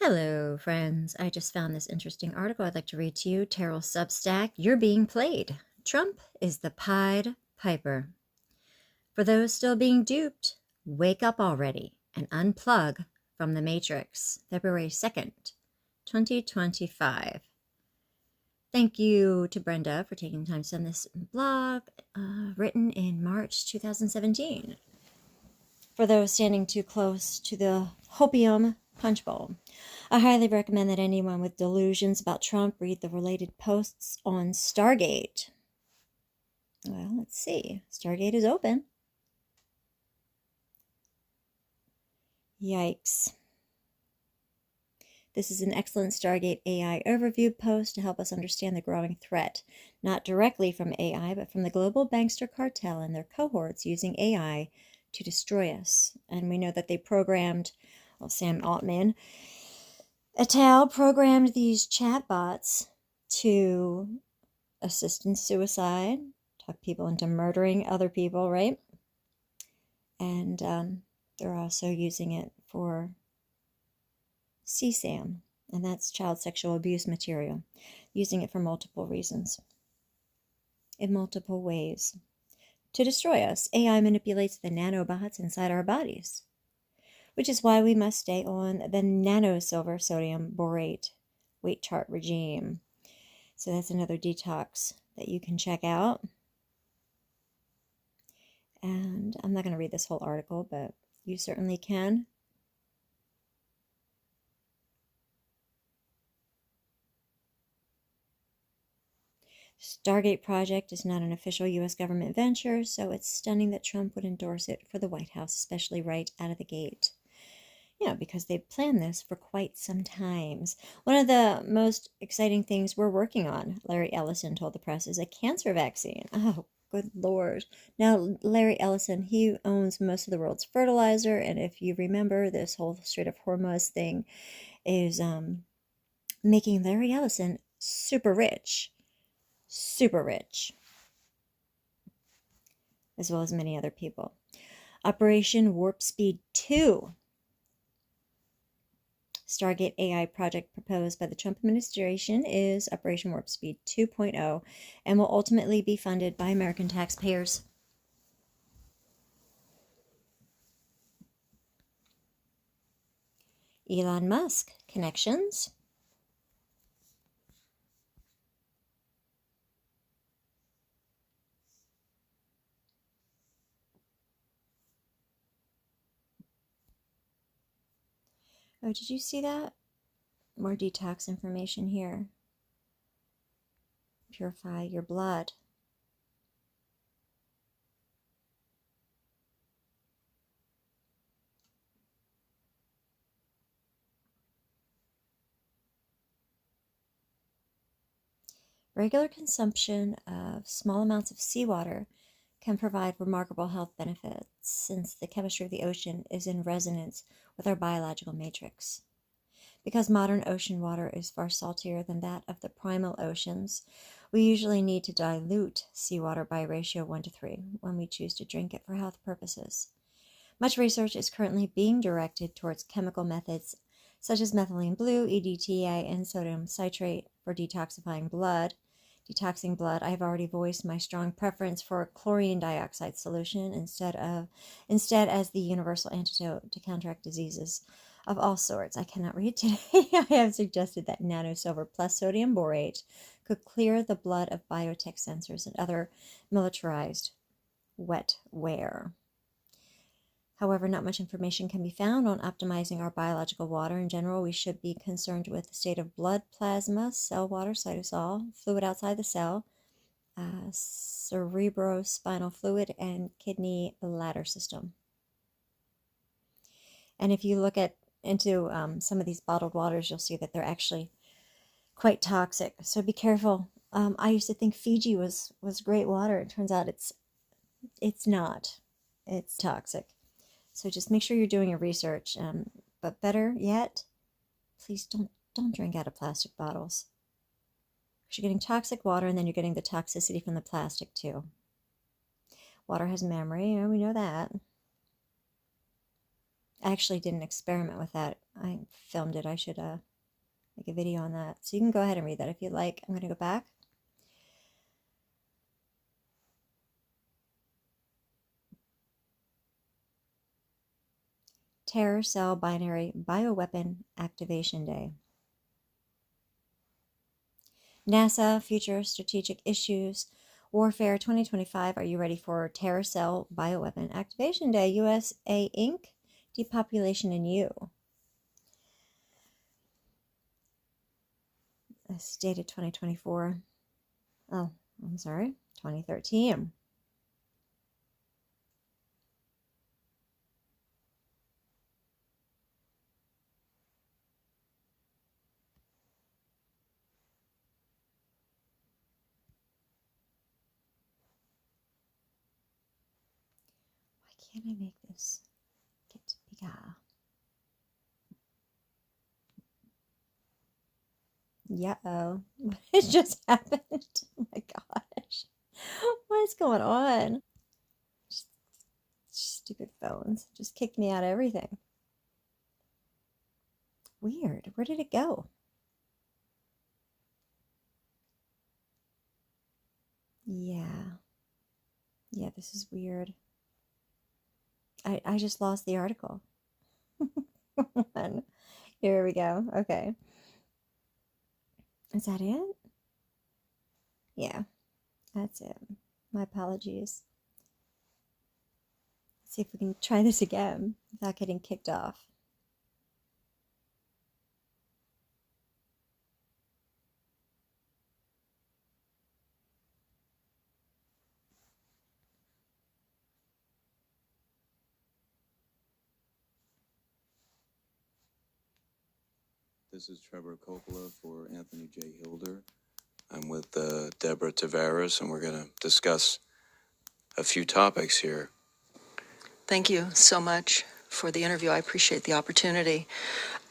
Hello, friends. I just found this interesting article I'd like to read to you. Terrell Substack, You're Being Played. Trump is the Pied Piper. For those still being duped, wake up already and unplug from the Matrix. February 2nd, 2025. Thank you to Brenda for taking time to send this blog, written in March 2017. For those standing too close to the hopium punch bowl, I highly recommend that anyone with delusions about Trump read the related posts on Stargate. Well, let's see. Stargate is open. Yikes. This is an excellent Stargate AI overview post to help us understand the growing threat, not directly from AI, but from the global bankster cartel and their cohorts using AI to destroy us. And we know that they programmed, Sam Altman et al. Programmed these chatbots to assist in suicide, talk people into murdering other people, right? And they're also using it for CSAM, and that's child sexual abuse material, using it for multiple reasons, in multiple ways. To destroy us, AI manipulates the nanobots inside our bodies, which is why we must stay on the nanosilver sodium borate weight chart regime. So that's another detox that you can check out. And I'm not going to read this whole article, but you certainly can. Stargate Project is not an official U.S. government venture, so it's stunning that Trump would endorse it for the White House, especially right out of the gate. Because they've planned this for quite some times. One of the most exciting things we're working on, Larry Ellison told the press, is a cancer vaccine. Oh, good Lord. Now, Larry Ellison, he owns most of the world's fertilizer, and if you remember, this whole Strait of Hormuz thing is making Larry Ellison super rich, as well as many other people. Operation Warp Speed 2. Stargate AI project proposed by the Trump administration is Operation Warp Speed 2.0 and will ultimately be funded by American taxpayers. Elon Musk connections. Oh, did you see that? More detox information here. Purify your blood. Regular consumption of small amounts of seawater can provide remarkable health benefits since the chemistry of the ocean is in resonance with our biological matrix. Because modern ocean water is far saltier than that of the primal oceans, we usually need to dilute seawater by a ratio 1:3 when we choose to drink it for health purposes. Much research is currently being directed towards chemical methods such as methylene blue, EDTA, and sodium citrate for detoxifying blood. Detoxing blood, I have already voiced my strong preference for a chlorine dioxide solution instead as the universal antidote to counteract diseases of all sorts. I cannot read today. I have suggested that nanosilver plus sodium borate could clear the blood of biotech sensors and other militarized wetware. However, not much information can be found on optimizing our biological water. In general, we should be concerned with the state of blood plasma, cell water, cytosol, fluid outside the cell, cerebrospinal fluid, and kidney bladder system. And if you look into some of these bottled waters, you'll see that they're actually quite toxic. So be careful. I used to think Fiji was great water. It turns out it's not. It's toxic. So just make sure you're doing your research. But better yet, please don't drink out of plastic bottles. Because you're getting toxic water, and then you're getting the toxicity from the plastic too. Water has memory, we know that. I actually did an experiment with that. I filmed it. I should make a video on that. So you can go ahead and read that if you'd like. I'm going to go back. Terror Cell Binary Bioweapon Activation Day. NASA Future Strategic Issues Warfare 2025. Are you ready for Terror Cell Bioweapon Activation Day? USA Inc. Depopulation in You. This is dated 2024. Oh, I'm sorry, 2013. Why can't I make this get bigger? Yeah-oh. What just happened? Oh my gosh. What is going on? Stupid phones. Just kicked me out of everything. Weird. Where did it go? Yeah. Yeah, this is weird. I just lost the article. Here we go. Okay. Is that it? Yeah, that's it. My apologies. Let's see if we can try this again without getting kicked off. This is Trevor Coppola for Anthony J. Hilder. I'm with Deborah Tavares, and we're going to discuss a few topics here. Thank you so much for the interview. I appreciate the opportunity.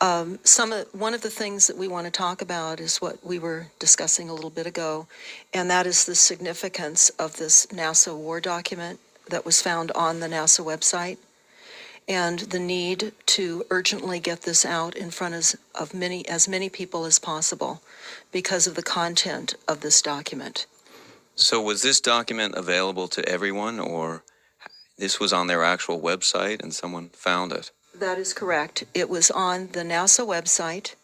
One of the things that we want to talk about is what we were discussing a little bit ago, and that is the significance of this NASA war document that was found on the NASA website, and the need to urgently get this out in front of as many people as possible because of the content of this document. So was this document available to everyone, or this was on their actual website and someone found it? That is correct. It was on the NASA website,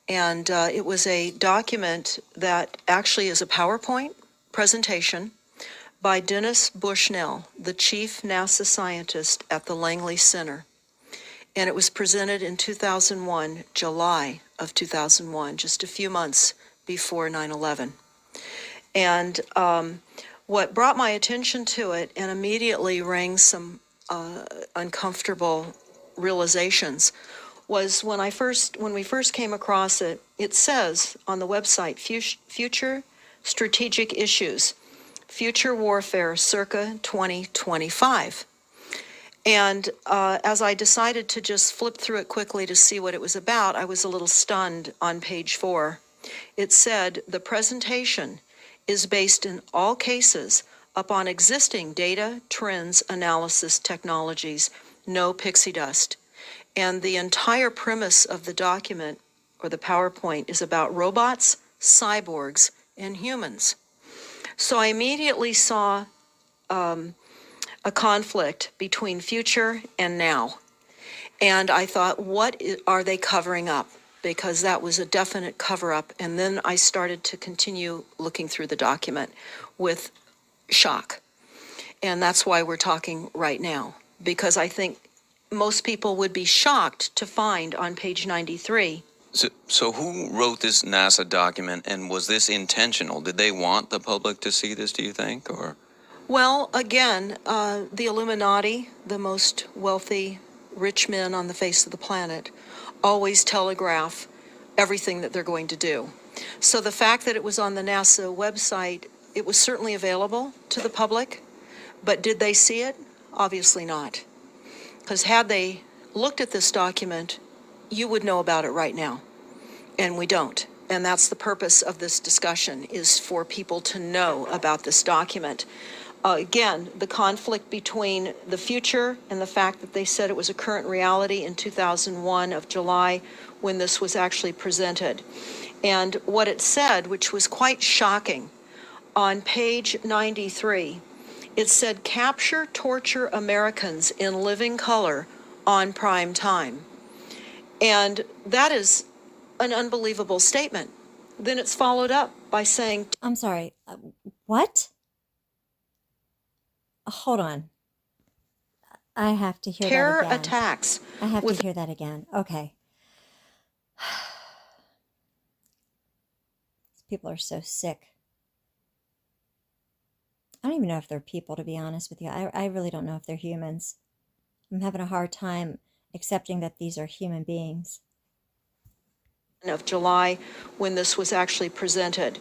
and it was a document that actually is a PowerPoint presentation by Dennis Bushnell, the chief NASA scientist at the Langley Center. And it was presented in 2001, July of 2001, just a few months before 9/11. And what brought my attention to it and immediately rang some uncomfortable realizations was when we first came across it. It says on the website, Future Strategic Issues, Future Warfare circa 2025. And as I decided to just flip through it quickly to see what it was about, I was a little stunned on page 4. It said, the presentation is based in all cases upon existing data, trends, analysis technologies, no pixie dust. And the entire premise of the document, or the PowerPoint, is about robots, cyborgs, and humans. So I immediately saw a conflict between future and now. And I thought, what are they covering up? Because that was a definite cover-up. And then I started to continue looking through the document with shock. And that's why we're talking right now, because I think most people would be shocked to find on page 93. So who wrote this NASA document, and was this intentional? Did they want the public to see this, do you think, or? Well, again, the Illuminati, the most wealthy, rich men on the face of the planet, always telegraph everything that they're going to do. So the fact that it was on the NASA website, it was certainly available to the public, but did they see it? Obviously not. Because had they looked at this document, you would know about it right now, and we don't. And that's the purpose of this discussion, is for people to know about this document. Again, the conflict between the future and the fact that they said it was a current reality in 2001 of July when this was actually presented. And what it said, which was quite shocking, on page 93, it said, "Capture, torture Americans in living color on prime time." And that is an unbelievable statement. Then it's followed up by saying, I'm sorry. What? Hold on. I have to hear terror that again. attacks. I have to hear that again. Okay. These people are so sick. I don't even know if they're people, to be honest with you. I really don't know if they're humans. I'm having a hard time accepting that these are human beings. Of July when this was actually presented.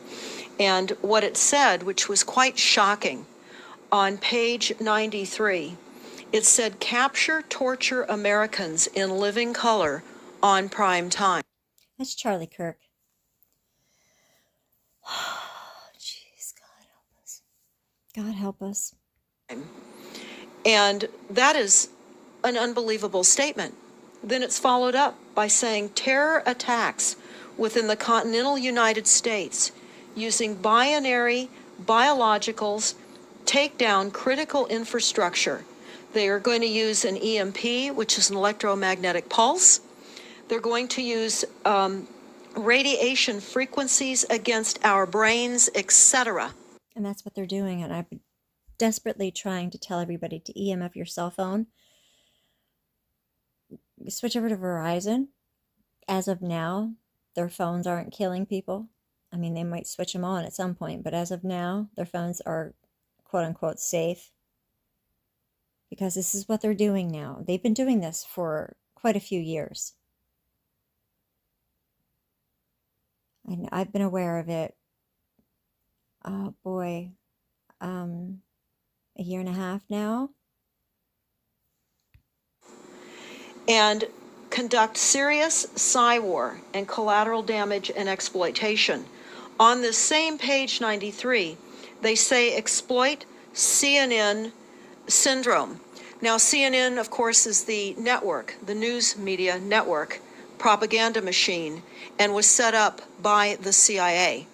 And what it said, which was quite shocking, on page 93, it said, "Capture, torture Americans in living color on prime time." That's Charlie Kirk. Jeez, God help us. God help us. And that is an unbelievable statement. Then it's followed up by saying terror attacks within the continental United States using binary biologicals take down critical infrastructure. They are going to use an EMP, which is an electromagnetic pulse. They're going to use radiation frequencies against our brains, etc. And that's what they're doing. And I've been desperately trying to tell everybody to EMF your cell phone. Switch over to Verizon. As of now, their phones aren't killing people. I mean, they might switch them on at some point, but as of now, their phones are quote unquote safe. Because this is what they're doing now. They've been doing this for quite a few years. I've been aware of it, oh boy, a year and a half now. And conduct serious war and collateral damage and exploitation. On this same page 93, they say exploit CNN syndrome. Now, CNN, of course, is the network, the news media network, propaganda machine, and was set up by the CIA.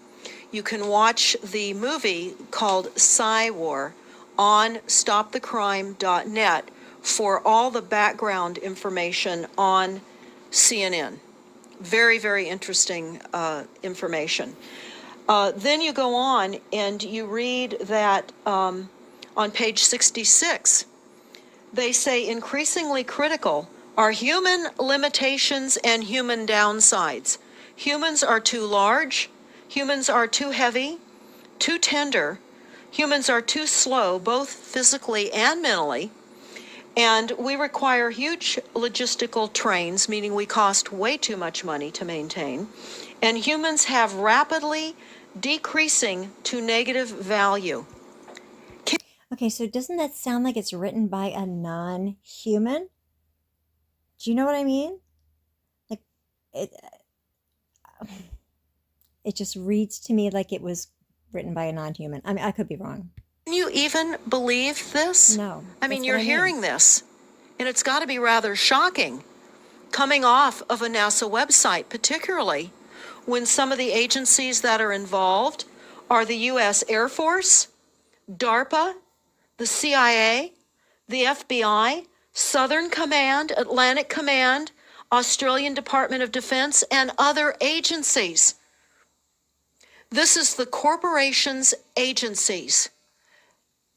You can watch the movie called War on stopthecrime.net for all the background information on CNN. Very, very interesting information. Then you go on and you read that on page 66, they say increasingly critical are human limitations and human downsides. Humans are too large, humans are too heavy, too tender, humans are too slow, both physically and mentally, and we require huge logistical trains, meaning we cost way too much money to maintain, and humans have rapidly decreasing to negative value. Okay, so doesn't that sound like it's written by a non-human? Do you know what I mean? Like, it just reads to me like it was written by a non-human. I mean, I could be wrong. Can you even believe this? No. I mean, you're hearing this, and it's got to be rather shocking coming off of a NASA website, particularly when some of the agencies that are involved are the U.S. Air Force, DARPA, the CIA, the FBI, Southern Command, Atlantic Command, Australian Department of Defense, and other agencies. This is the corporation's agencies.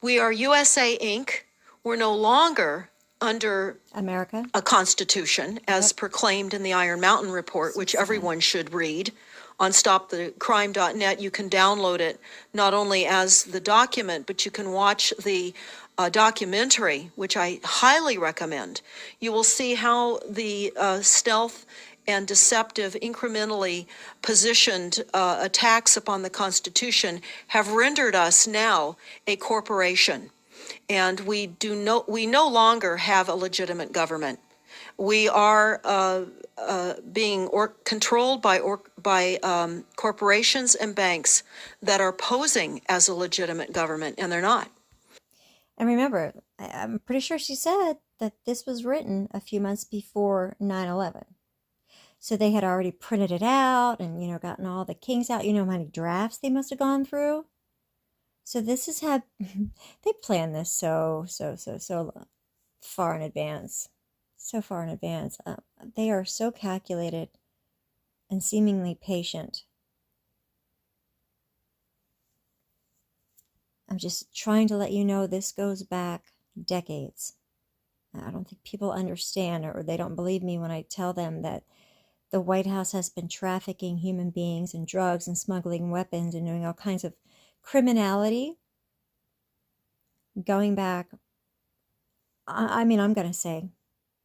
We are USA Inc. We're no longer under America, a constitution as proclaimed in the Iron Mountain Report, which everyone should read. On stopthecrime.net, you can download it not only as the document, but you can watch the documentary, which I highly recommend. You will see how the stealth and deceptive, incrementally positioned attacks upon the Constitution have rendered us now a corporation. And we no longer have a legitimate government. We are being controlled by corporations and banks that are posing as a legitimate government, and they're not. And remember, I'm pretty sure she said that this was written a few months before 9/11. So they had already printed it out and, gotten all the kinks out. You know how many drafts they must have gone through? So this is how they planned this so far in advance. So far in advance. They are so calculated and seemingly patient. I'm just trying to let you know this goes back decades. I don't think people understand, or they don't believe me when I tell them that the White House has been trafficking human beings and drugs and smuggling weapons and doing all kinds of criminality going back, I mean, I'm going to say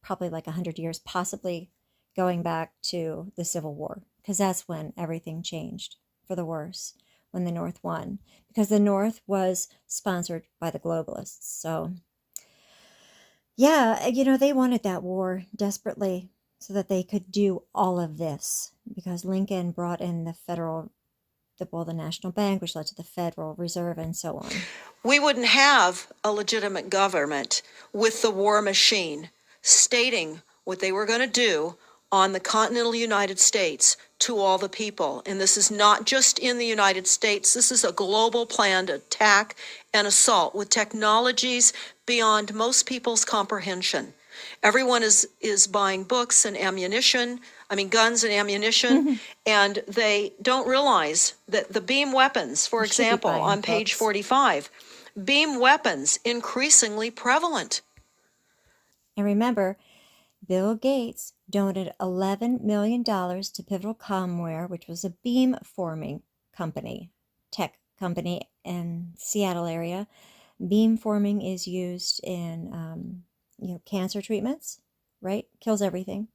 probably like 100 years, possibly going back to the Civil War, because that's when everything changed for the worse, when the North won, because the North was sponsored by the globalists. So, yeah, they wanted that war desperately so that they could do all of this, because Lincoln brought in the National Bank, which led to the Federal Reserve and so on. We wouldn't have a legitimate government with the war machine stating what they were going to do on the continental United States to all the people. And this is not just in the United States. This is a global planned attack and assault with technologies beyond most people's comprehension. Everyone is buying books and ammunition, guns and ammunition, and they don't realize that the beam weapons, for example, on page 45, beam weapons increasingly prevalent. And remember, Bill Gates donated $11 million to Pivotal Comware, which was a beam forming company, tech company in Seattle area. Beam forming is used in cancer treatments, right? Kills everything.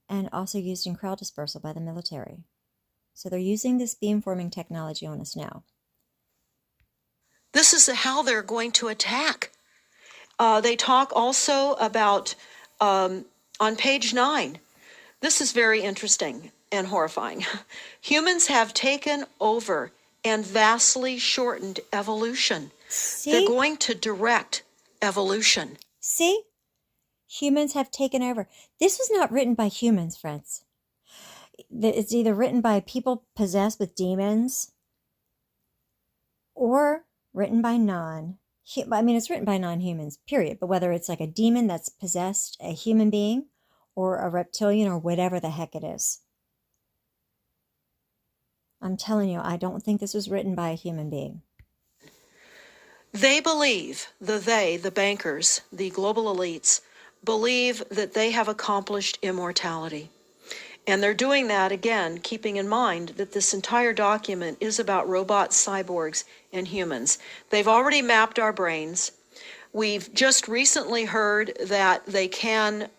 And also used in crowd dispersal by the military. So they're using this beamforming technology on us now. This is how they're going to attack. They talk also about, on page 9, this is very interesting and horrifying. Humans have taken over and vastly shortened evolution. See? They're going to direct evolution. See? Humans have taken over. This was not written by humans, friends. It's either written by people possessed with demons or written by it's written by non-humans, period. But whether it's like a demon that's possessed a human being or a reptilian or whatever the heck it is. I'm telling you, I don't think this was written by a human being. They believe, the bankers, the global elites, believe that they have accomplished immortality. And they're doing that, again, keeping in mind that this entire document is about robots, cyborgs, and humans. They've already mapped our brains. We've just recently heard that they can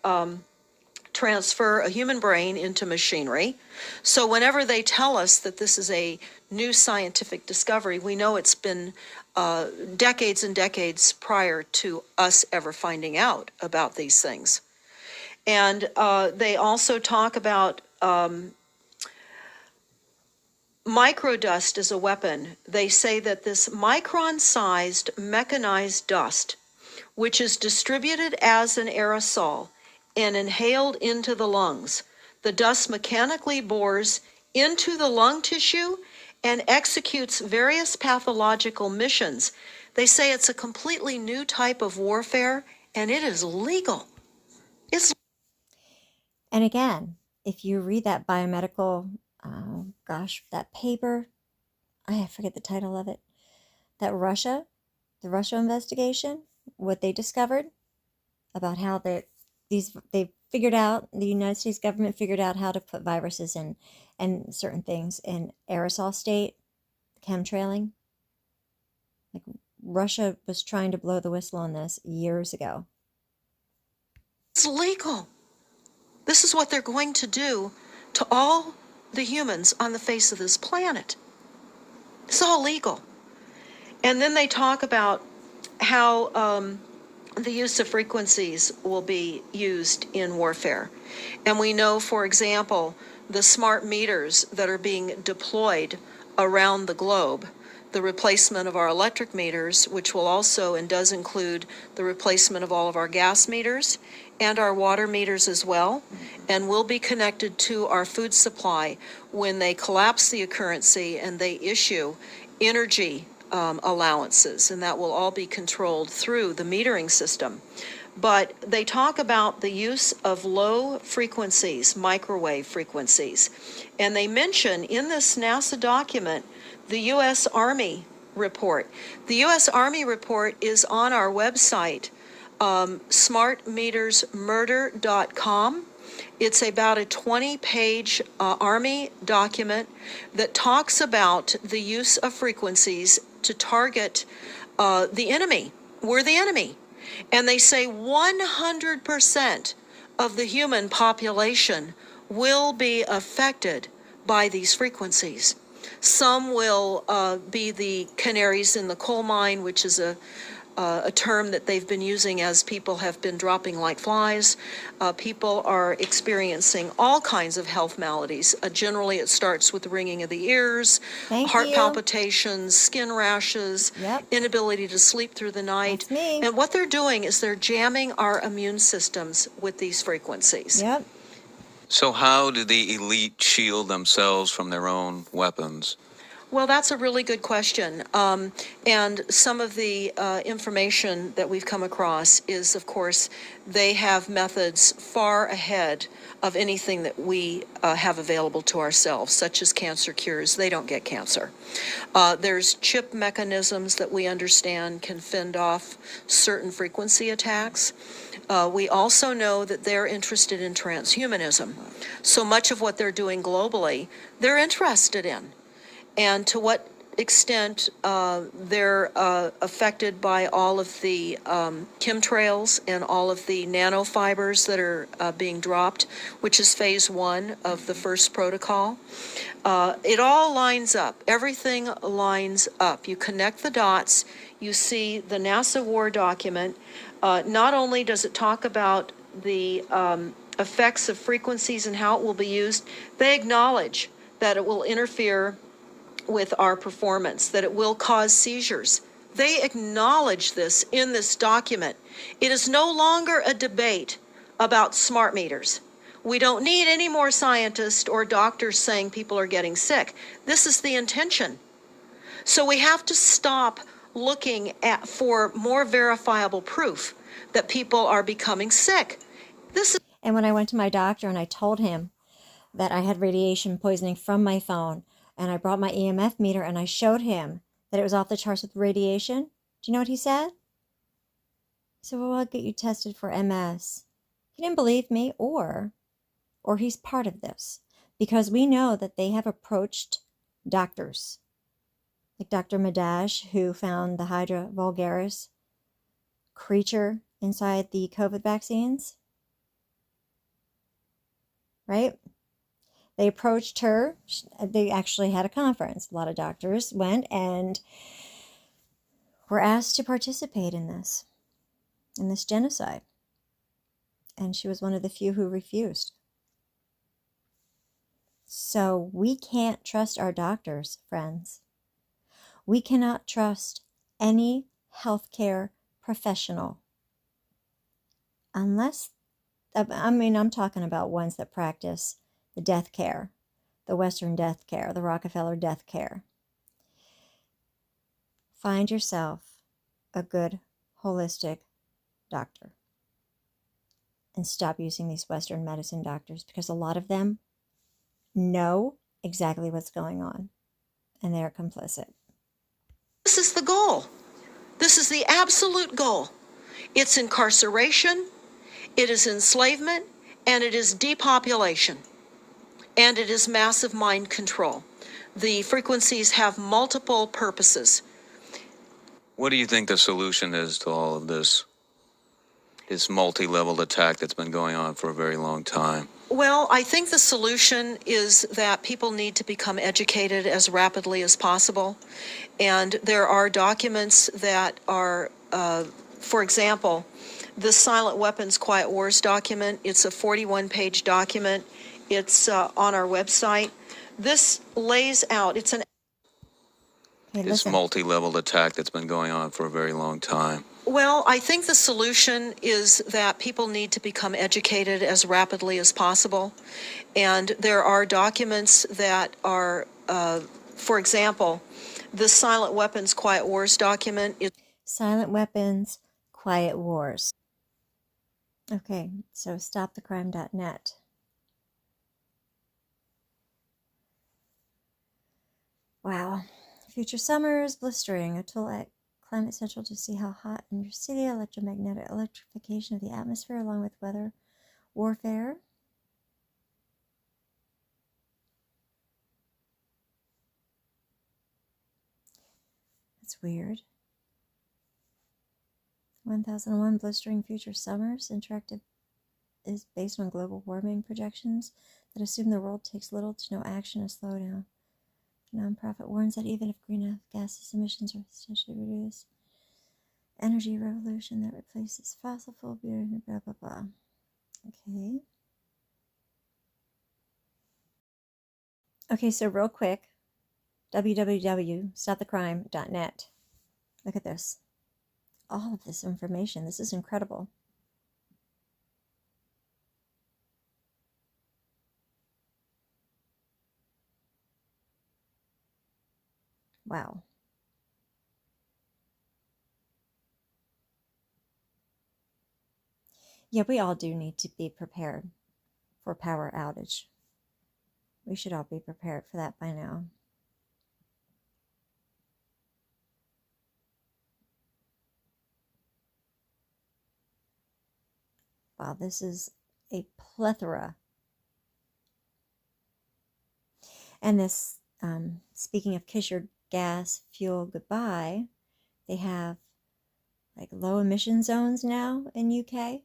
transfer a human brain into machinery. So whenever they tell us that this is a new scientific discovery, we know it's been decades and decades prior to us ever finding out about these things. And they also talk about microdust as a weapon. They say that this micron-sized mechanized dust, which is distributed as an aerosol and inhaled into the lungs, the dust mechanically bores into the lung tissue and executes various pathological missions. They say it's a completely new type of warfare, and it is legal. And again, if you read that biomedical, that paper, I forget the title of it, the Russia investigation, what they discovered about how the United States government figured out how to put viruses and certain things in aerosol state, chemtrailing. Like Russia was trying to blow the whistle on this years ago. It's legal. This is what they're going to do to all the humans on the face of this planet. It's all legal. And then they talk about how the use of frequencies will be used in warfare. And we know, for example, the smart meters that are being deployed around the globe, the replacement of our electric meters, which will also and does include the replacement of all of our gas meters and our water meters as well, and will be connected to our food supply when they collapse the occurrency and they issue energy allowances, and that will all be controlled through the metering system. But they talk about the use of low frequencies, microwave frequencies, and they mention in this NASA document the U.S. Army report. The U.S. Army report is on our website, smartmetersmurder.com. It's about a 20-page Army document that talks about the use of frequencies to target the enemy. We're the enemy. And they say 100% of the human population will be affected by these frequencies. Some will be the canaries in the coal mine, which is a term that they've been using as people have been dropping like flies. People are experiencing all kinds of health maladies. Generally, it starts with the ringing of the ears, Thank heart you. palpitations, skin rashes, Yep. inability to sleep through the night. That's me. And what they're doing is they're jamming our immune systems with these frequencies. Yep. So how do the elite shield themselves from their own weapons? Well, that's a really good question. And some of the information that we've come across is, of course, they have methods far ahead of anything that we have available to ourselves, such as cancer cures. They don't get cancer. There's chip mechanisms that we understand can fend off certain frequency attacks. We also know that they're interested in transhumanism. So much of what they're doing globally, they're interested in. And to what extent they're affected by all of the chemtrails and all of the nanofibers that are being dropped, which is phase 1 of the first protocol. It all lines up. Everything lines up. You connect the dots. You see the NASA war document. Not only does it talk about the effects of frequencies and how it will be used, they acknowledge that it will interfere with our performance, that it will cause seizures. They acknowledge this in this document. It is no longer a debate about smart meters. We don't need any more scientists or doctors saying people are getting sick. This is the intention. So we have to stop looking for more verifiable proof that people are becoming sick. This is And when I went to my doctor and I told him that I had radiation poisoning from my phone, and I brought my EMF meter and I showed him that it was off the charts with radiation, do you know what he said? He said, well, I'll get you tested for MS. He didn't believe me, or he's part of this, because we know that they have approached doctors, like Dr. Madaj, who found the Hydra vulgaris creature inside the COVID vaccines, right? They approached her. They actually had a conference. A lot of doctors went and were asked to participate in this genocide. And she was one of the few who refused. So we can't trust our doctors, friends. We cannot trust any healthcare professional unless, I'm talking about ones that practice the death care, the Western death care, the Rockefeller death care. Find yourself a good, holistic doctor. And stop using these Western medicine doctors, because a lot of them know exactly what's going on. And they're complicit. This is the goal. This is the absolute goal. It's incarceration, it is enslavement, and it is depopulation. And it is massive mind control. The frequencies have multiple purposes. What do you think the solution is to all of this multi-level attack that's been going on for a very long time? Well, I think the solution is that people need to become educated as rapidly as possible. And there are documents that are, for example, the Silent Weapons Quiet Wars document. It's a 41-page document. It's on our website. This lays out, Hey, this listen. multi-level attack that's been going on for a very long time? Well, I think the solution is that people need to become educated as rapidly as possible. And there are documents that are, for example, the Silent Weapons Quiet Wars document is Silent Weapons, Quiet Wars. Okay, so stopthecrime.net. Wow. Future summers, blistering. A tool at Climate Central to see how hot in your city. Electromagnetic electrification of the atmosphere along with weather warfare. That's weird. 1001 blistering future summers. Interactive is based on global warming projections that assume the world takes little to no action to slow down. Nonprofit warns that even if greenhouse gas emissions are substantially reduced, energy revolution that replaces fossil fuel, blah, blah, blah. Okay. Okay, so real quick, www.stopthecrime.net. Look at this. All of this information. This is incredible. Wow. Yeah, we all do need to be prepared for power outage. We should all be prepared for that by now. Wow, this is a plethora. And this, speaking of Kiss Your Gas Fuel Goodbye, they have like low emission zones now in UK.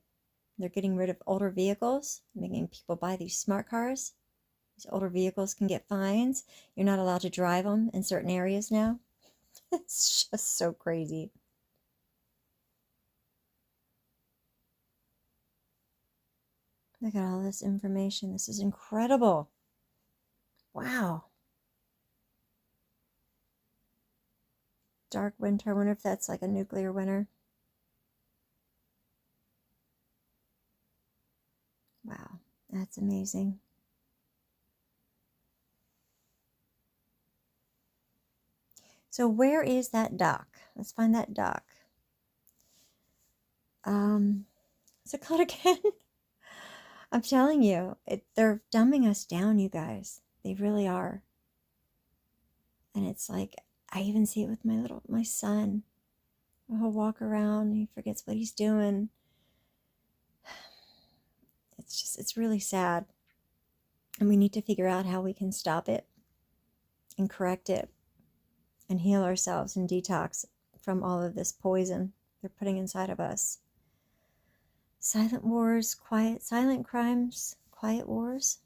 They're getting rid of older vehicles, making people buy these smart cars. These older vehicles can get fines. You're not allowed to drive them in certain areas now. It's just so crazy. Look at all this information. This is incredible. Wow. Dark winter. I wonder if that's like a nuclear winter. Wow, that's amazing. So where is that dock? Let's find that dock. What's it called again? I'm telling you, they're dumbing us down, you guys. They really are. And it's like, I even see it with my son. He'll walk around and he forgets what he's doing. It's really sad. And we need to figure out how we can stop it and correct it and heal ourselves and detox from all of this poison they're putting inside of us. Silent wars, silent crimes, quiet wars.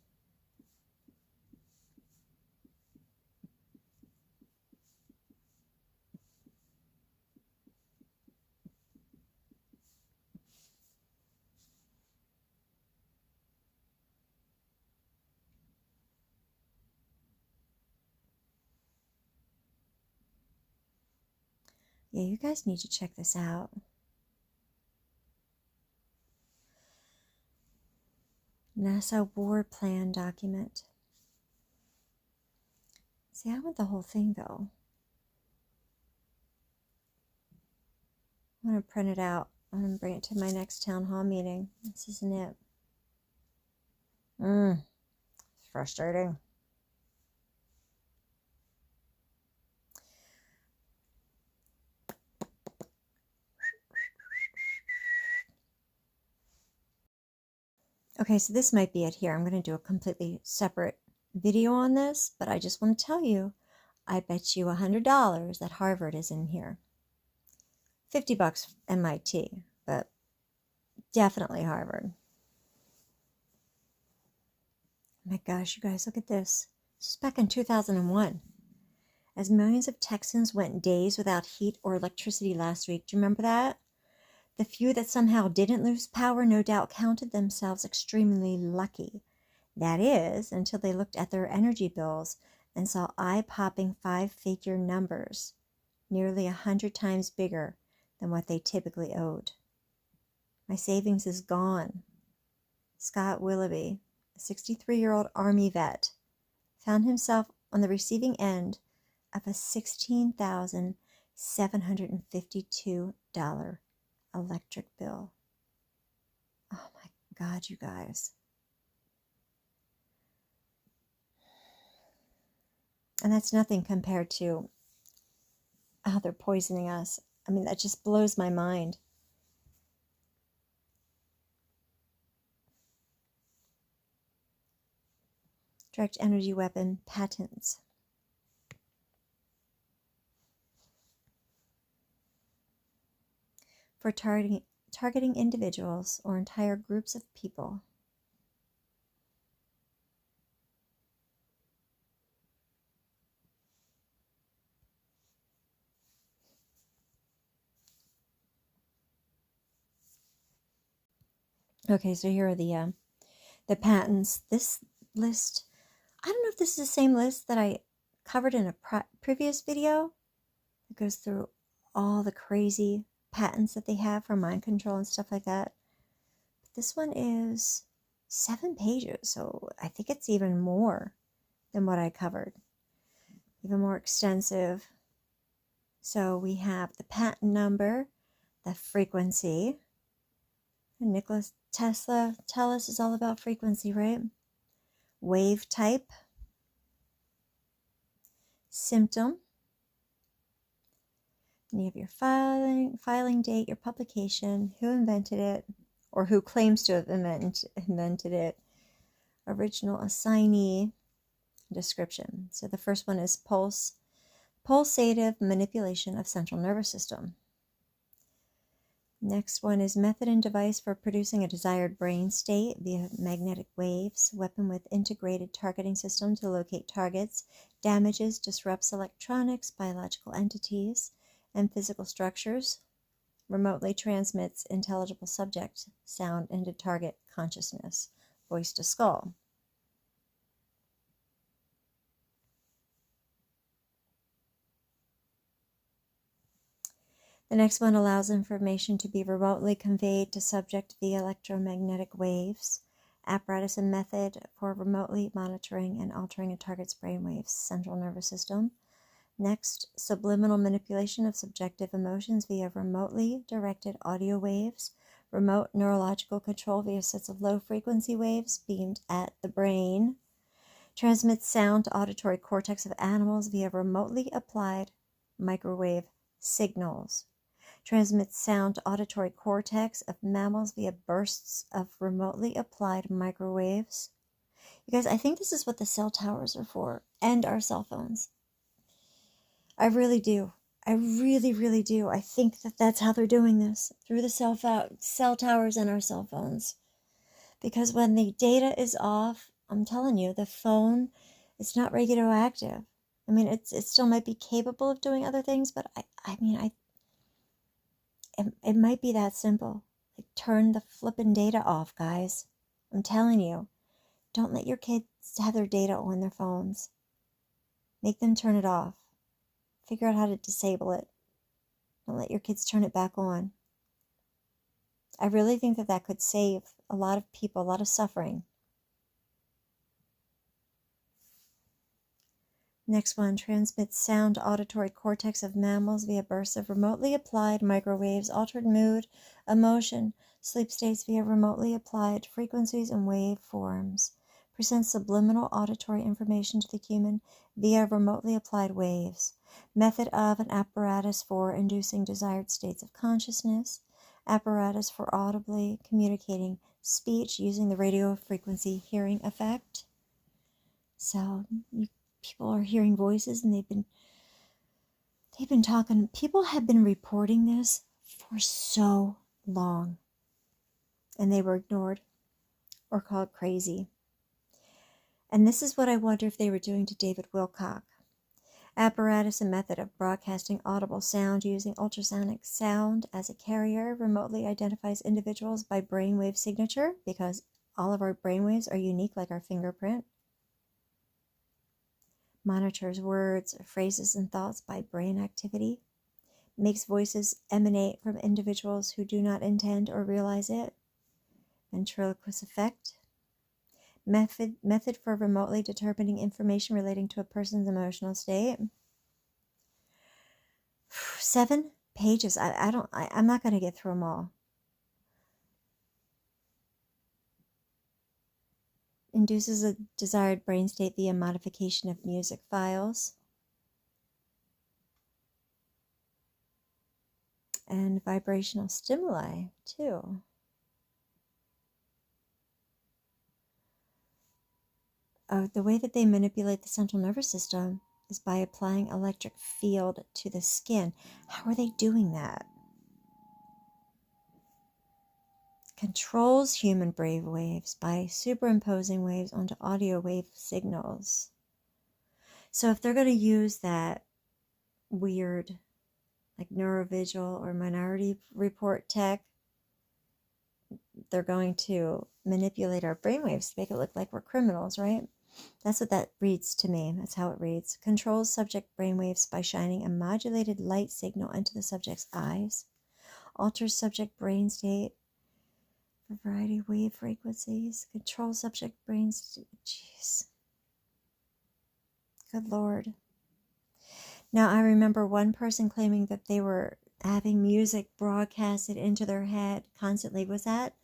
Yeah, you guys need to check this out. NASA War Plan document. See, I want the whole thing though. I'm going to print it out. I'm going to bring it to my next town hall meeting. This isn't it. It's frustrating. Okay, so this might be it here. I'm going to do a completely separate video on this, but I just want to tell you, I bet you $100 that Harvard is in here. $50 MIT, but definitely Harvard. Oh my gosh, you guys, look at this. This is back in 2001. As millions of Texans went days without heat or electricity last week. Do you remember that? The few that somehow didn't lose power no doubt counted themselves extremely lucky. That is, until they looked at their energy bills and saw eye-popping 5-figure numbers, nearly 100 times bigger than what they typically owed. My savings is gone. Scott Willoughby, a 63-year-old Army vet, found himself on the receiving end of a $16,752 electric bill. Oh my God, you guys. And that's nothing compared to how they're poisoning us. I mean, that just blows my mind. Direct energy weapon patents. For targeting individuals or entire groups of people. Okay, so here are the patents. This list, I don't know if this is the same list that I covered in a previous video. It goes through all the crazy patents that they have for mind control and stuff like that. But this one is 7 pages, so I think it's even more than what I covered. Even more extensive. So we have the patent number, the frequency. And Nikola Tesla tell us is all about frequency, right? Wave type, symptom. And you have your filing date, your publication, who invented it, or who claims to have invented it, original assignee, description. So the first one is pulsative manipulation of central nervous system. Next one is method and device for producing a desired brain state via magnetic waves, weapon with integrated targeting system to locate targets, damages, disrupts electronics, biological entities, and physical structures, remotely transmits intelligible subject sound into target consciousness, voice to skull. The next one allows information to be remotely conveyed to subject via electromagnetic waves, apparatus and method for remotely monitoring and altering a target's brainwaves, central nervous system. Next, subliminal manipulation of subjective emotions via remotely directed audio waves, remote neurological control via sets of low-frequency waves beamed at the brain, transmits sound to auditory cortex of animals via remotely applied microwave signals, transmits sound to auditory cortex of mammals via bursts of remotely applied microwaves. You guys, I think this is what the cell towers are for, and our cell phones. I really do. I really, really do. I think that that's how they're doing this, through the cell towers and our cell phones. Because when the data is off, I'm telling you, the phone, it's not radioactive. I mean, it still might be capable of doing other things, but it might be that simple. Like, turn the flippin' data off, guys. I'm telling you. Don't let your kids have their data on their phones. Make them turn it off. Figure out how to disable it. Don't let your kids turn it back on. I really think that that could save a lot of people, a lot of suffering. Next one, transmits sound to auditory cortex of mammals via bursts of remotely applied microwaves, altered mood, emotion, sleep states via remotely applied frequencies and wave forms. Presents subliminal auditory information to the human via remotely applied waves. Method of an apparatus for inducing desired states of consciousness. Apparatus for audibly communicating speech using the radio frequency hearing effect. So people are hearing voices, and they've been talking. People have been reporting this for so long, and they were ignored or called crazy. And this is what I wonder if they were doing to David Wilcock. Apparatus and method of broadcasting audible sound using ultrasonic sound as a carrier remotely identifies individuals by brainwave signature, because all of our brainwaves are unique like our fingerprint. monitors words, phrases, and thoughts by brain activity, makes voices emanate from individuals who do not intend or realize it. Ventriloquist effect. Method for remotely determining information relating to a person's emotional state. 7 pages. I'm not going to get through them all. Induces a desired brain state via modification of music files. And vibrational stimuli, too. The way that they manipulate the central nervous system is by applying electric field to the skin. How are they doing that? Controls human brain waves by superimposing waves onto audio wave signals. So if they're going to use that weird, like Neurovigil or Minority Report tech, they're going to manipulate our brainwaves to make it look like we're criminals, right? That's what that reads to me. That's how it reads. Controls subject brainwaves by shining a modulated light signal into the subject's eyes. Alters subject brain state for a variety of wave frequencies. Controls subject brain state. Jeez. Good Lord. Now, I remember one person claiming that they were having music broadcasted into their head constantly. Was that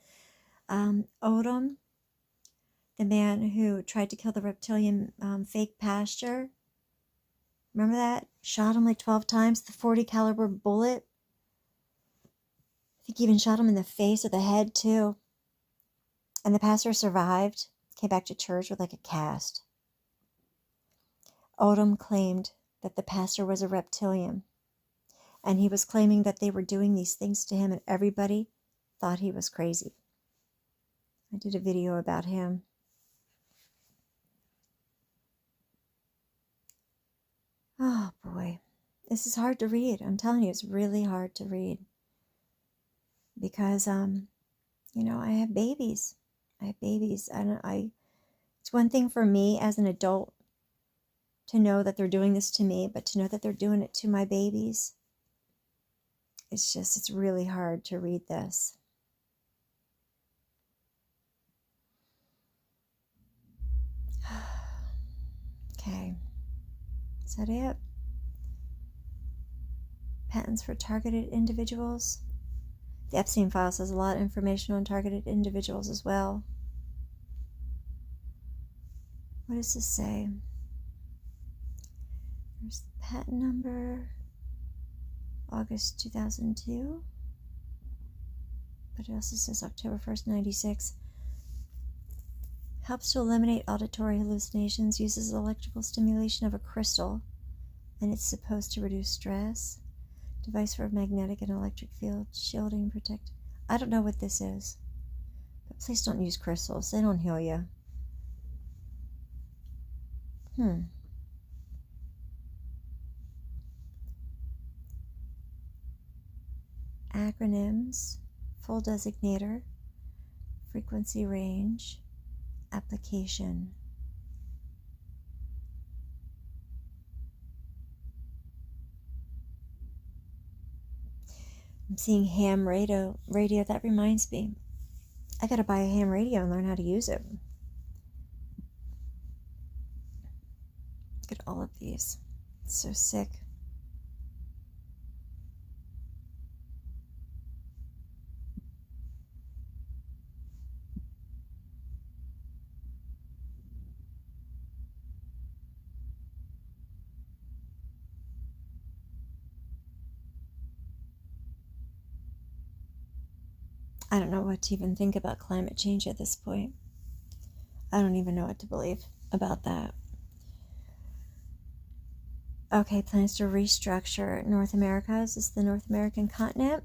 Odom? The man who tried to kill the reptilian fake pastor. Remember that? Shot him like 12 times, the 40 caliber bullet. I think he even shot him in the face or the head too. And the pastor survived, came back to church with like a cast. Odom claimed that the pastor was a reptilian. And he was claiming that they were doing these things to him and everybody thought he was crazy. I did a video about him. Oh boy, this is hard to read. I'm telling you, it's really hard to read. Because, you know, I have babies. It's one thing for me as an adult to know that they're doing this to me, but to know that they're doing it to my babies, it's really hard to read this. Okay. Is that it? Patents for targeted individuals. The Epstein Files has a lot of information on targeted individuals as well. What does this say? There's the patent number, August 2002. But it also says October 1st, 96. Helps to eliminate auditory hallucinations, uses electrical stimulation of a crystal, and it's supposed to reduce stress. Device for magnetic and electric field shielding, protect. I don't know what this is, but please don't use crystals. They don't heal you. Acronyms, full designator, frequency range, application. I'm seeing ham radio. That reminds me. I gotta buy a ham radio and learn how to use it. Look at all of these. It's so sick. I don't know what to even think about climate change at this point. I don't even know what to believe about that. Okay, plans to restructure North America. Is this the North American continent?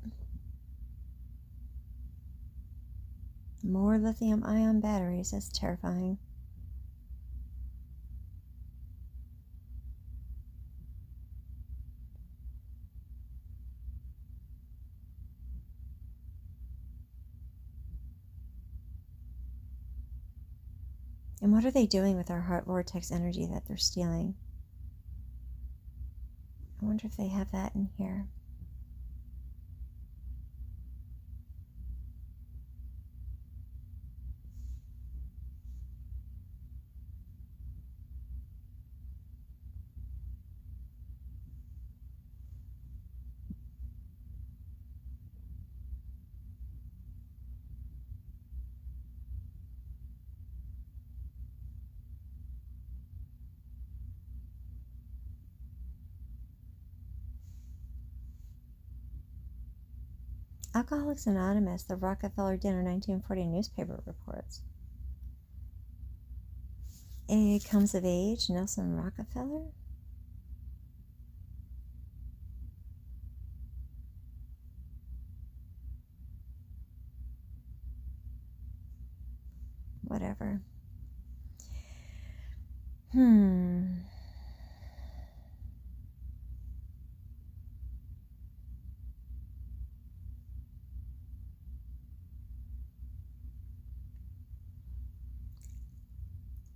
More lithium-ion batteries. That's terrifying. And what are they doing with our heart vortex energy that they're stealing? I wonder if they have that in here. Alcoholics Anonymous, the Rockefeller Dinner 1940 newspaper reports. A comes of age, Nelson Rockefeller. Whatever.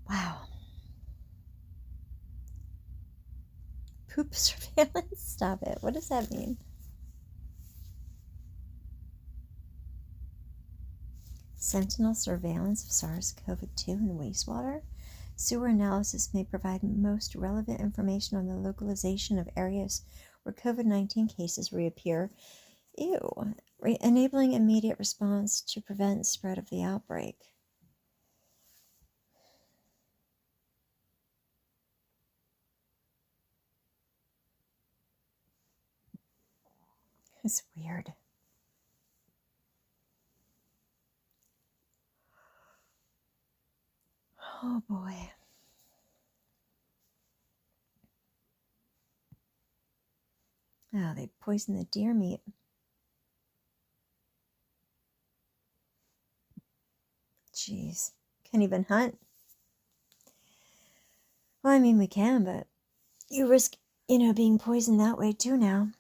Wow. Poop surveillance? Stop it. What does that mean? Sentinel surveillance of SARS-CoV-2 in wastewater? Sewer analysis may provide most relevant information on the localization of areas where COVID-19 cases reappear. Enabling immediate response to prevent spread of the outbreak. It's weird. Oh boy. Oh, they poisoned the deer meat. Jeez. Can't even hunt. Well, I mean, we can, but you risk, being poisoned that way too now.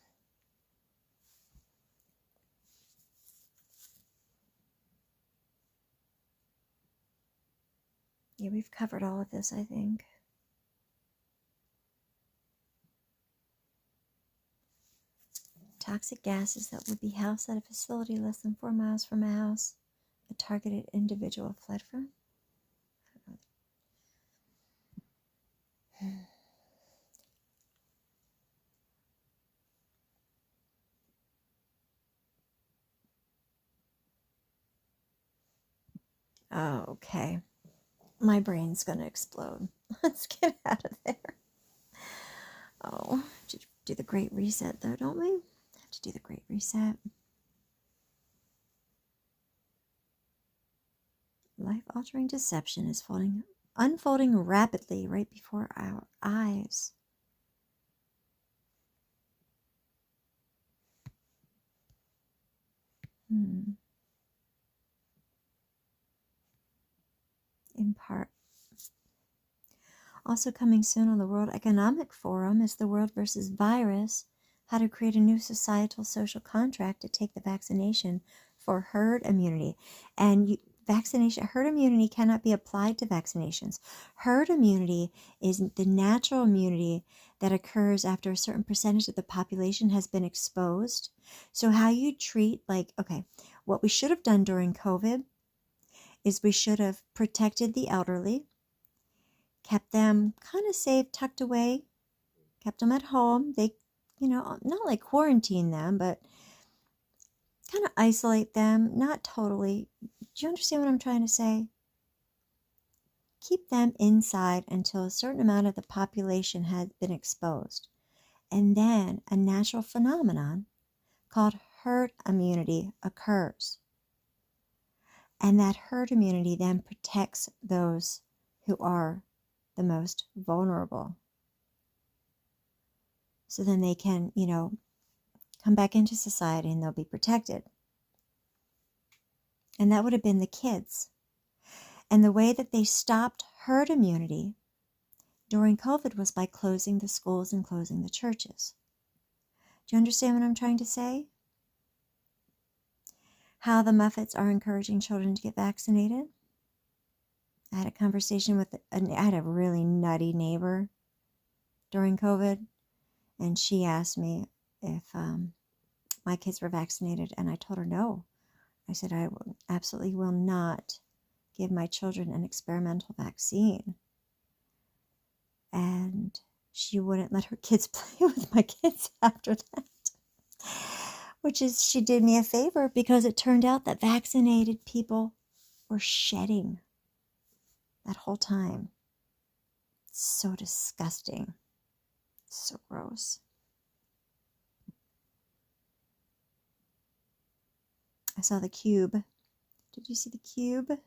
Yeah, we've covered all of this, I think. Toxic gases that would be housed at a facility less than 4 miles from a house a targeted individual fled from. Oh, okay. My brain's gonna explode. Let's get out of there. Oh, to do the Great Reset, though, don't we? Have to do the Great Reset. Life-altering deception is unfolding rapidly right before our eyes. In part. Also coming soon on the World Economic Forum is the World versus Virus, how to create a new societal social contract to take the vaccination for herd immunity. And herd immunity cannot be applied to vaccinations. Herd immunity is the natural immunity that occurs after a certain percentage of the population has been exposed. So how you treat, what we should have done during COVID is we should have protected the elderly, kept them kind of safe, tucked away, kept them at home. They, not like quarantine them, but kind of isolate them, not totally. Do you understand what I'm trying to say? Keep them inside until a certain amount of the population has been exposed. And then a natural phenomenon called herd immunity occurs. And that herd immunity then protects those who are the most vulnerable. So then they can, come back into society and they'll be protected. And that would have been the kids. And the way that they stopped herd immunity during COVID was by closing the schools and closing the churches. Do you understand what I'm trying to say? How the Muffets are encouraging children to get vaccinated. I had a conversation I had a really nutty neighbor during COVID, And she asked me if my kids were vaccinated, and I told her no. I said I absolutely will not give my children an experimental vaccine. And she wouldn't let her kids play with my kids after that. Which is, she did me a favor, because it turned out that vaccinated people were shedding that whole time. It's so disgusting. So gross. I saw the Cube. Did you see the Cube?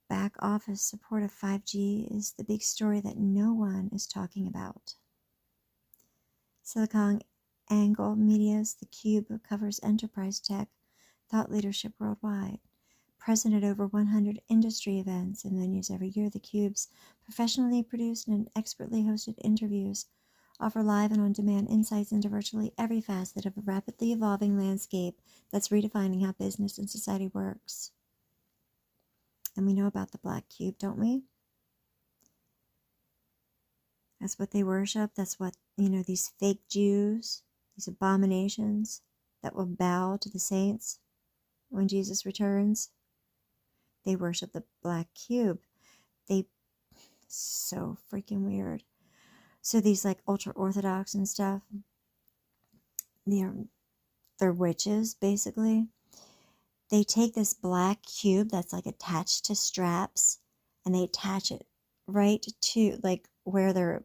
Back office support of 5G is the big story that no one is talking about. SiliconANGLE Media's The Cube covers enterprise tech thought leadership worldwide. Present at over 100 industry events and venues every year, The Cube's professionally produced and expertly hosted interviews offer live and on-demand insights into virtually every facet of a rapidly evolving landscape that's redefining how business and society works. And we know about the Black Cube, don't we? That's what they worship. That's what, these fake Jews, these abominations that will bow to the saints when Jesus returns. They worship the Black Cube. So freaking weird. So these like ultra-Orthodox and stuff, they're witches, basically. They take this black cube that's like attached to straps, and they attach it right to like where their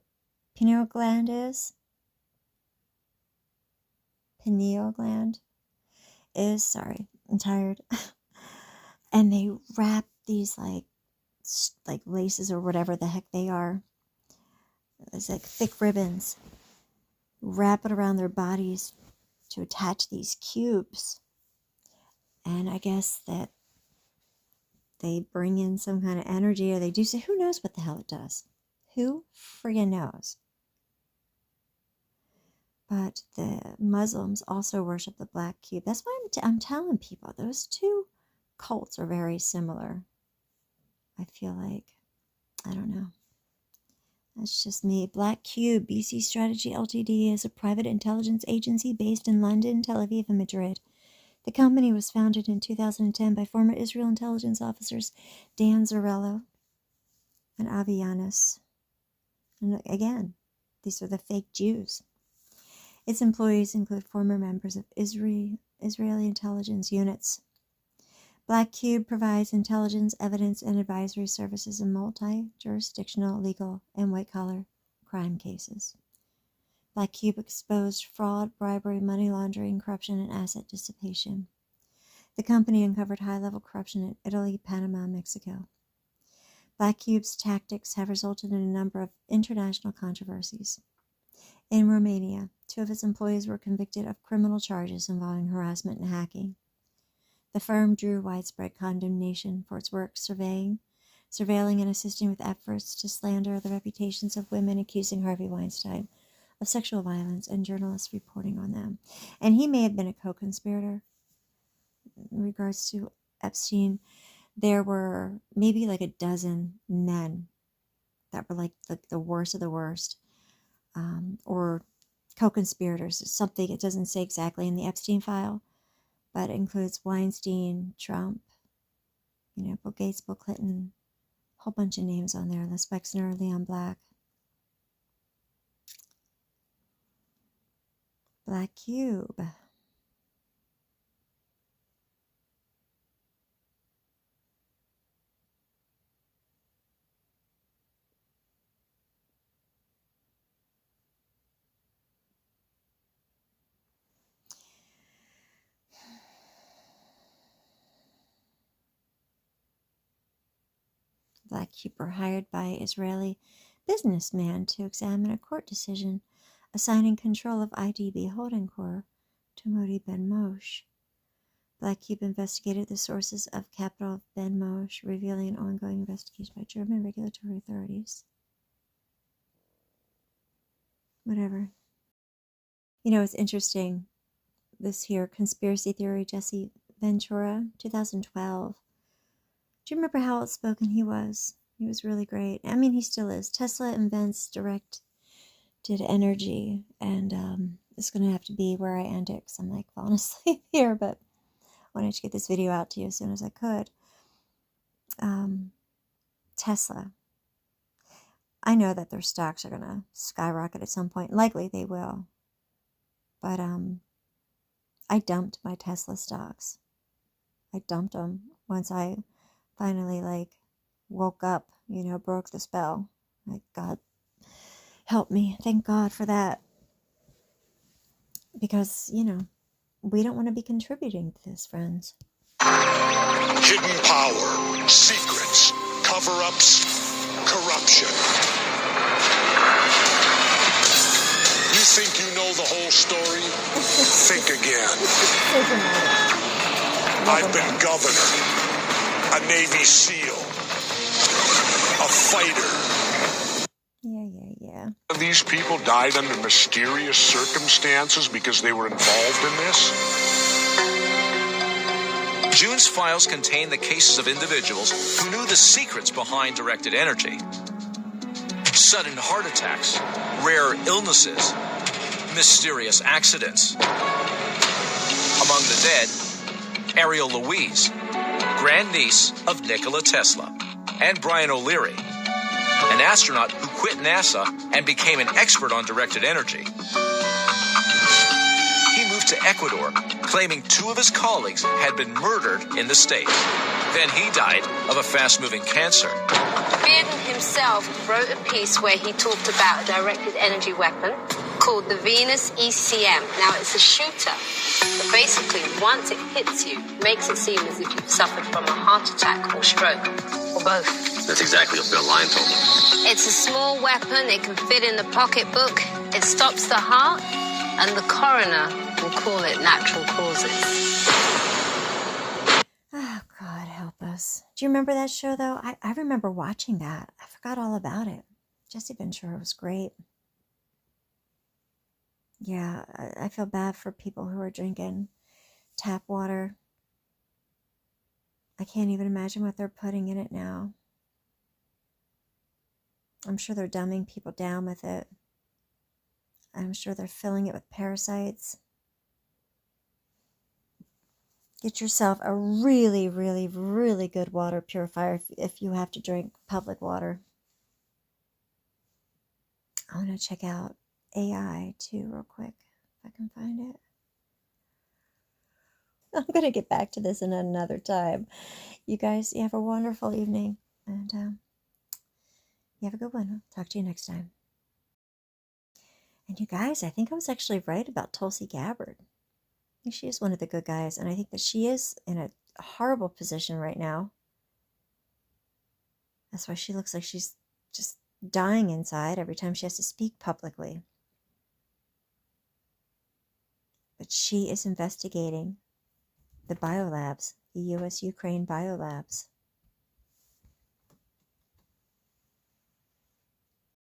pineal gland is. Sorry, I'm tired. And they wrap these like laces or whatever the heck they are. It's like thick ribbons. Wrap it around their bodies to attach these cubes. And I guess that they bring in some kind of energy, or they do so. Who knows what the hell it does? Who friggin' knows? But the Muslims also worship the Black Cube. That's why I'm telling people, those two cults are very similar. I feel like, I don't know. That's just me. Black Cube, BC Strategy Ltd. is a private intelligence agency based in London, Tel Aviv, and Madrid. The company was founded in 2010 by former Israel intelligence officers Dan Zarello and Avi Yanis. And again, these are the fake Jews. Its employees include former members of Israeli intelligence units. Black Cube provides intelligence, evidence, and advisory services in multi-jurisdictional, legal, and white-collar crime cases. Black Cube exposed fraud, bribery, money laundering, corruption, and asset dissipation. The company uncovered high-level corruption in Italy, Panama, and Mexico. Black Cube's tactics have resulted in a number of international controversies. In Romania, 2 of its employees were convicted of criminal charges involving harassment and hacking. The firm drew widespread condemnation for its work surveilling, and assisting with efforts to slander the reputations of women, accusing Harvey Weinstein of sexual violence and journalists reporting on them. And he may have been a co-conspirator in regards to Epstein. There were maybe like a dozen men that were like the worst of the worst, or co-conspirators. Something, it doesn't say exactly in the Epstein file, but it includes Weinstein, Trump, Bill Gates, Bill Clinton, a whole bunch of names on there. Les Wexner, Leon Black. Black Cube. Black Cube were hired by Israeli businessman to examine a court decision assigning control of IDB Holding Corp to Modi Ben Moshe. Black Cube investigated the sources of capital of Ben Moshe, revealing an ongoing investigation by German regulatory authorities. Whatever. It's interesting. This here, conspiracy theory, Jesse Ventura, 2012. Do you remember how outspoken he was He was really great. I mean, he still is. Tesla invents directed energy, and it's going to have to be where I end it because I'm like falling asleep here, but I wanted to get this video out to you as soon as I could. Tesla. I know that their stocks are going to skyrocket at some point. Likely they will. But I dumped my Tesla stocks. I dumped them once I finally woke up, broke the spell. Like, God help me. Thank God for that. Because, we don't want to be contributing to this, friends. Hidden power, secrets, cover-ups, corruption. You think you know the whole story? Think again. So dramatic. I've been governor, a Navy SEAL, a fighter. Yeah. These people died under mysterious circumstances because they were involved in this? June's files contain the cases of individuals who knew the secrets behind directed energy. Sudden heart attacks, rare illnesses, mysterious accidents. Among the dead, Ariel Louise, grandniece of Nikola Tesla, and Brian O'Leary, an astronaut who quit NASA and became an expert on directed energy. He moved to Ecuador, claiming 2 of his colleagues had been murdered in the state. Then he died of a fast-moving cancer. Bearden himself wrote a piece where he talked about a directed energy weapon called the Venus ECM. Now, it's a shooter, but basically, once it hits you, it makes it seem as if you've suffered from a heart attack or stroke, or both. That's exactly what Bill Lyon told me. It's a small weapon. It can fit in the pocketbook. It stops the heart, and the coroner will call it natural causes. Oh, God help us. Do you remember that show, though? I remember watching that. I forgot all about it. Jesse Ventura was great. Yeah, I feel bad for people who are drinking tap water. I can't even imagine what they're putting in it now. I'm sure they're dumbing people down with it. I'm sure they're filling it with parasites. Get yourself a really, really, really good water purifier if you have to drink public water. I want to check out AI too real quick, if I can find it. I'm going to get back to this in another time. You guys, you have a wonderful evening, and you have a good one. I'll talk to you next time. And you guys, I think I was actually right about Tulsi Gabbard. I think she is one of the good guys, and I think that she is in a horrible position right now. That's why she looks like she's just dying inside every time she has to speak publicly. But she is investigating the biolabs, the U.S.-Ukraine biolabs.